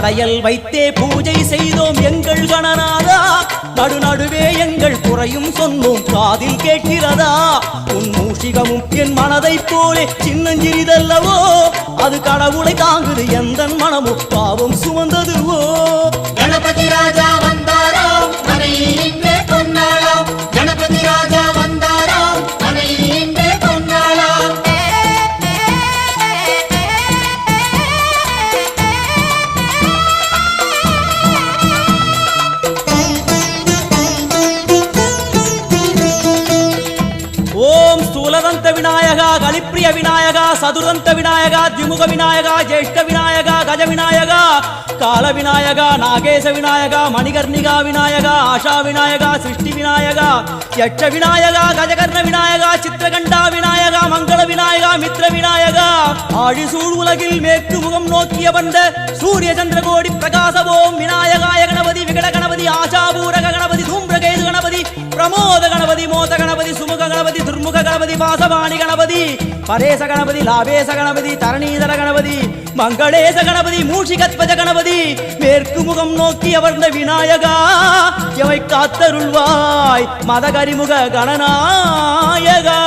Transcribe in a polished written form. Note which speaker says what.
Speaker 1: படையல் வைத்தே பூஜை செய்தோம் எங்கள் கணநாதா நடுநடுவே எங்கள் குறையும் சொன்னோம் காதில் கேட்கிறதா உன் மூஷிகமும் என் மனதை போலே சின்னஞ்சிறிதல்லவோ அது கடவுளை தாங்குது எந்த மனமோ பாவம் சுமந்ததுவோ
Speaker 2: கணபதி ராஜா வந்தாராம் மனையின்றே பொன்னாளாம் கணபதி ராஜா வந்தாராம் மனையின்றே பொன்னாளாம்
Speaker 1: ஓம் ஸ்தூலதந்த விநாயகா கலிப்பிரிய விநாயகா சதுரந்த விநாயகா திமுக விநாயகா ஜேஷ்ட விநாயகா கஜ விநாயகா கால விநாயகா நாகேச விநாயகா மணிகர்ணிகா விநாயகா ஆஷா விநாயகா சிருஷ்டி விநாயகா யட்ச விநாயகா கஜகர்ண விநாயகா சித்திரகண்டா விநாயகா மங்கள விநாயகா மித்ர விநாயகா ஆழிசூழ் உலகில் மேற்கு முகம் நோக்கிய வந்த சூரிய சந்திரகோடி பிரகாசவோம் விநாயகாய கணபதி விகட கணபதி ஆஷாபூரக கணபதி தூம்பிரகேது கணபதி பிரமோத கணபதி மோத கணபதி சுமுக கணபதி துர்முக கணபதி வாசவாணி கணபதி பரேச கணபதி லாபேச கணபதி தரணீதர கணபதி மங்களேச கணபதி மூஷிகத்வஜ கணபதி மேற்கு முகம் நோக்கி அமர்ந்த விநாயகா எவை காத்தருள்வாய் மதகரிமுக கணநாயகா